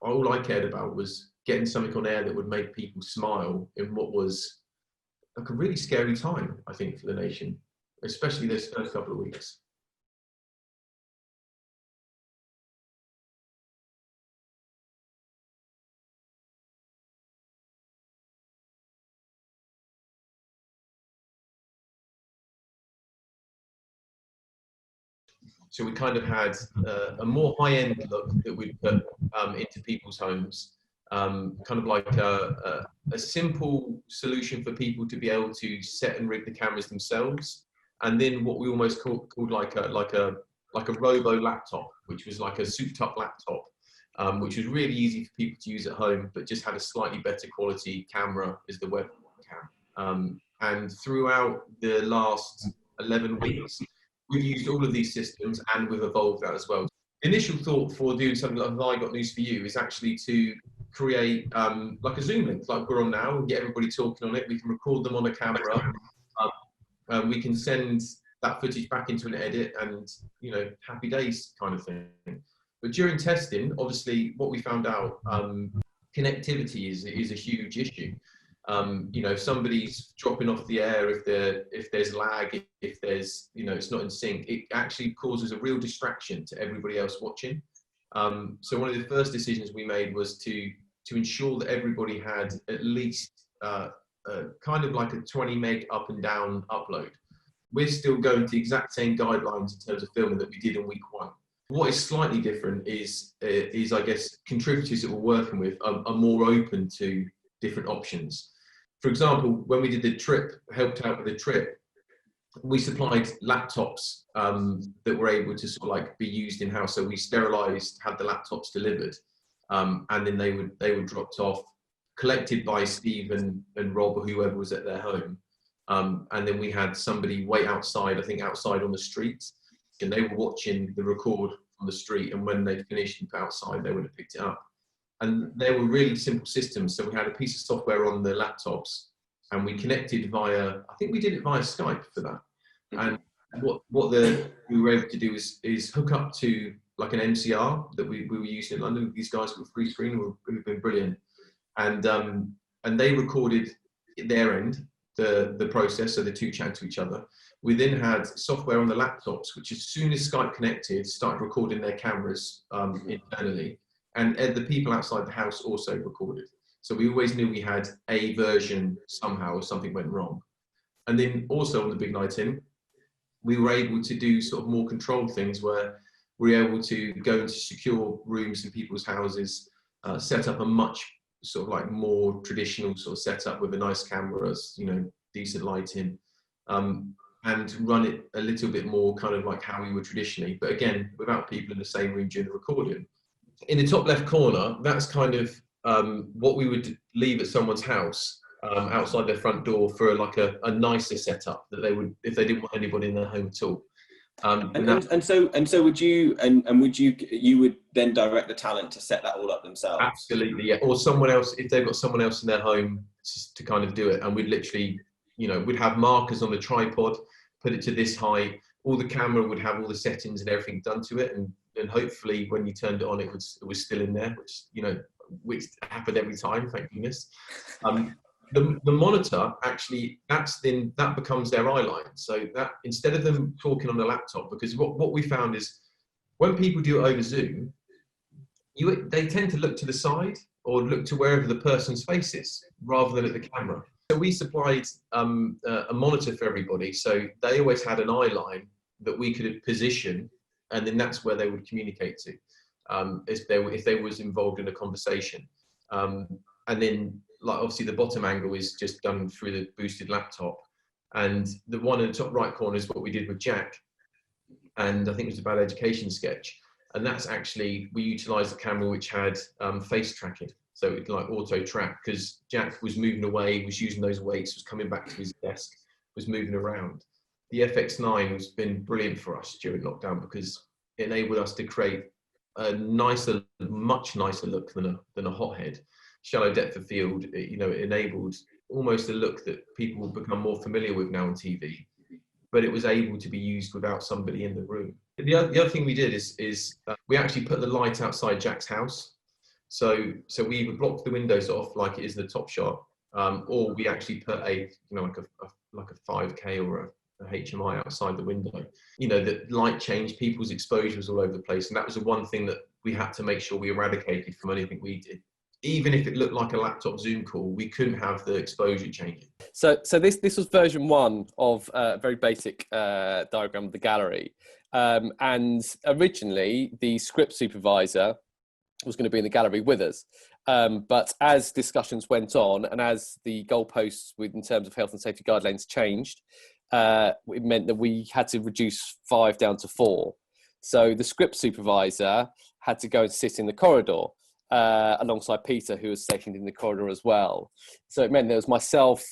all I cared about was getting something on air that would make people smile in what was like a really scary time, I think, for the nation, especially this first couple of weeks. So we kind of had a more high-end look that we'd put into people's homes, kind of like a simple solution for people to be able to set and rig the cameras themselves, and then what we almost called like a robo laptop, which was like a souped-up laptop, which was really easy for people to use at home, but just had a slightly better quality camera as the webcam. And throughout the last 11 weeks, we've used all of these systems and we've evolved that as well. The initial thought for doing something like I Got News for You is actually to create like a Zoom link, like we're on now, and get everybody talking on it. We can record them on a camera. We can send that footage back into an edit and, you know, happy days kind of thing. But during testing, obviously, what we found out, connectivity is a huge issue. You know, if somebody's dropping off the air, if there's lag, if there's, you know, it's not in sync, it actually causes a real distraction to everybody else watching. So one of the first decisions we made was to ensure that everybody had at least kind of like a 20 meg up and down upload. We're still going to the exact same guidelines in terms of filming that we did in week 1. What is slightly different is I guess contributors that we're working with are more open to different options. For example, when we did the trip, helped out with the trip, we supplied laptops that were able to sort of like be used in house. So we sterilised, had the laptops delivered, and then they were dropped off, collected by Steve and Rob or whoever was at their home, and then we had somebody wait outside, I think outside on the street, and they were watching the record on the street. And when they finished and put outside, they would have picked it up. And they were really simple systems. So we had a piece of software on the laptops, and we connected via, I think we did it via Skype for that. And what we were able to do is hook up to like an MCR that we were using in London. These guys were free screen, who've been brilliant. And they recorded their end, the process, so the two chat to each other. We then had software on the laptops, which as soon as Skype connected, started recording their cameras internally. And the people outside the house also recorded. So we always knew we had a version somehow if something went wrong. And then also on the big night in, we were able to do sort of more controlled things where we were able to go into secure rooms in people's houses, set up a much sort of like more traditional sort of setup with a nice cameras, you know, decent lighting, and run it a little bit more kind of like how we were traditionally, but again, without people in the same room during the recording. In the top left corner, that's kind of what we would leave at someone's house outside their front door for like a nicer setup that they would, if they didn't want anybody in their home at all. And so would you you would then direct the talent to set that all up themselves? Absolutely, yeah. Or someone else, if they've got someone else in their home to kind of do it. And we'd literally, you know, we'd have markers on the tripod, put it to this height. All the camera would have all the settings and everything done to it, and hopefully when you turned it on, it was still in there, which happened every time, thank goodness. The monitor actually, that becomes their eyeline. So that instead of them talking on the laptop, because what we found is when people do it over Zoom, they tend to look to the side or look to wherever the person's face is rather than at the camera. So we supplied a monitor for everybody, so they always had an eyeline that we could position, and then that's where they would communicate to if they was involved in a conversation. And then, like, obviously the bottom angle is just done through the boosted laptop, and the one in the top right corner is what we did with Jack, and I think it was a Bad Education sketch, and that's actually, we utilised the camera which had face tracking, so it like auto track, because Jack was moving away, was using those weights, was coming back to his desk, was moving around. The FX9 has been brilliant for us during lockdown because it enabled us to create a nicer, much nicer look than a hothead. Shallow depth of field, it enabled almost a look that people will become more familiar with now on TV, but it was able to be used without somebody in the room. The other thing we did is we actually put the light outside Jack's house. So we either blocked the windows off like it is in the top shot, or we actually put a, like a 5K or a HMI outside the window. The light change, people's exposure was all over the place, and that was the one thing that we had to make sure we eradicated from anything we did. Even if it looked like a laptop Zoom call, we couldn't have the exposure changing. So this was version 1 of a very basic diagram of the gallery. And originally, the script supervisor was going to be in the gallery with us. But as discussions went on, and as the goalposts in terms of health and safety guidelines changed, it meant that we had to reduce 5 down to 4. So the script supervisor had to go and sit in the corridor alongside Peter, who was stationed in the corridor as well. So it meant there was myself,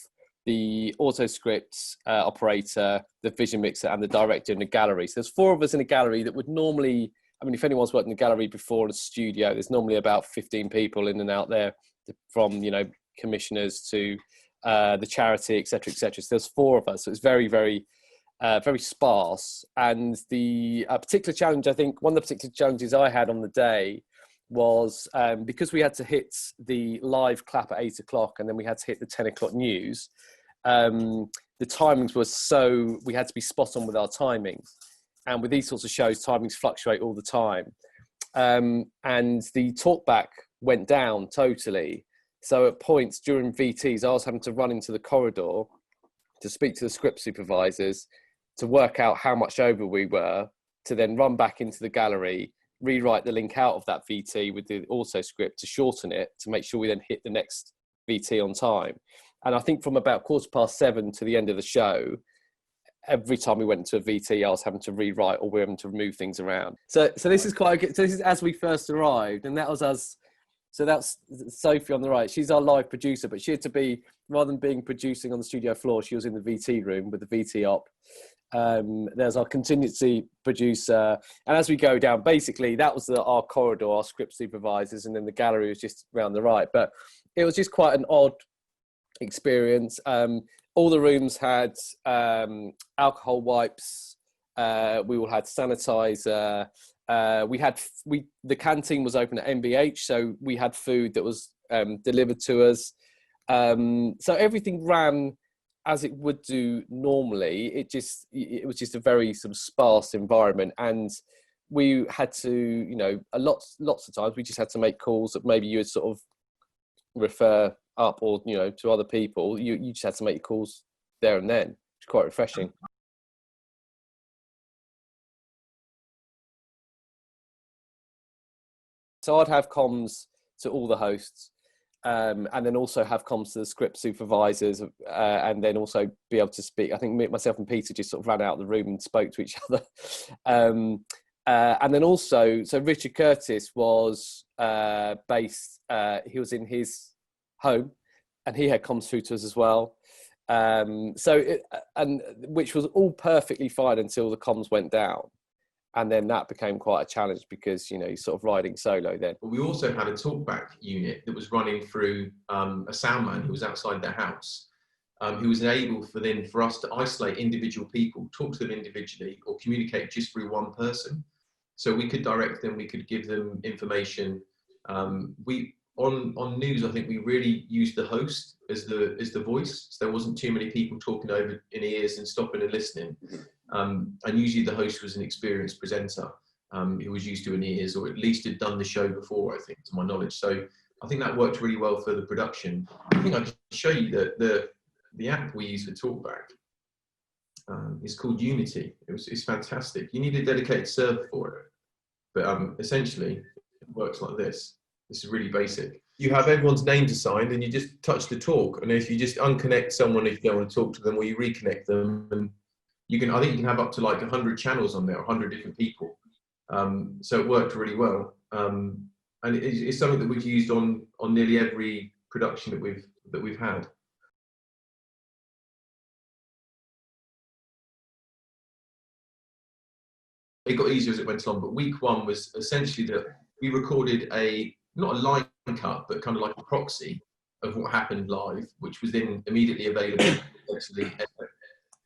the AutoScript operator, the vision mixer, and the director in the gallery. So there's 4 of us in a gallery that would normally, I mean, if anyone's worked in the gallery before in a studio, there's normally about 15 people in and out there, from, commissioners to the charity, et cetera, et cetera. So there's 4 of us. So it's very, very, very sparse. And the particular challenge, I think, one of the particular challenges I had on the day was because we had to hit the live clap at 8 o'clock and then we had to hit the 10 o'clock news. The timings were we had to be spot on with our timings. And with these sorts of shows, timings fluctuate all the time. And the talkback went down totally. So at points during VTs, I was having to run into the corridor to speak to the script supervisors, to work out how much over we were, to then run back into the gallery, rewrite the link out of that VT with the AutoScript to shorten it, to make sure we then hit the next VT on time. And I think from about 7:15 to the end of the show, every time we went into a VT, I was having to rewrite, or we were having to move things around. So this is quite good. So this is as we first arrived, and that was us. So that's Sophie on the right. She's our live producer, but she had to be, rather than producing on the studio floor, she was in the VT room with the VT op. There's our contingency producer. And as we go down, basically that was our corridor, our script supervisors, and then the gallery was just around the right. But it was just quite an odd experience. All the rooms had alcohol wipes. We all had sanitizer. The canteen was open at MBH, so we had food that was delivered to us. So everything ran as it would do normally. It was just a very sort of sparse environment, and we had to, lots of times we just had to make calls that maybe you would sort of refer up, or to other people. You just had to make your calls there and then. It's quite refreshing. So I'd have comms to all the hosts, and then also have comms to the script supervisors, and then also be able to speak. I think myself and Peter just sort of ran out of the room and spoke to each other. And then also, so Richard Curtis was based, he was in his home, and he had comms through to us as well. Which was all perfectly fine until the comms went down. And then that became quite a challenge because, you're sort of riding solo then. We also had a talkback unit that was running through a soundman who was outside their house, who was able for us to isolate individual people, talk to them individually, or communicate just through one person. So we could direct them, we could give them information. On news, I think we really used the host as the voice. So there wasn't too many people talking over in ears and stopping and listening. And usually the host was an experienced presenter who was used to an ears, or at least had done the show before, I think, to my knowledge. So I think that worked really well for the production. I think I can show you the app we use for talkback. It's called Unity. It's fantastic. You need a dedicated server for it. But essentially, it works like this. This is really basic. You have everyone's names assigned, and you just touch the talk. And if you just unconnect someone, if you don't want to talk to them, or you reconnect them, and I think you can have up to like 100 channels on there, 100 different people. So it worked really well. And it's something that we've used on nearly every production that we've had. It got easier as it went along, but week 1 was essentially that we recorded not a line cut, but kind of like a proxy of what happened live, which was then immediately available.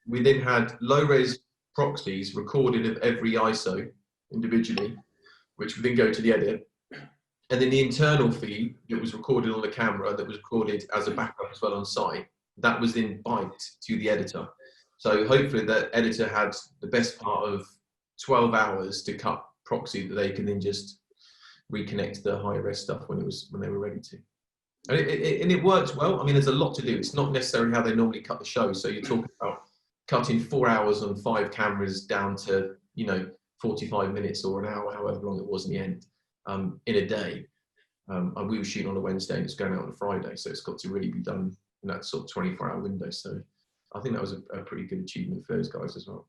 We then had low-res proxies recorded of every ISO individually, which would then go to the edit. And then the internal feed that was recorded on the camera, that was recorded as a backup as well on site, that was then biked to the editor. So hopefully the editor had the best part of 12 hours to cut proxy that they can then just reconnect the high res stuff when they were ready to. And it works well. I mean, there's a lot to do. It's not necessarily how they normally cut the show. So you're talking about cutting 4 hours on 5 cameras down to, 45 minutes or an hour, however long it was in the end, in a day. And we were shooting on a Wednesday and it's going out on a Friday. So it's got to really be done in that sort of 24-hour window. So I think that was a pretty good achievement for those guys as well.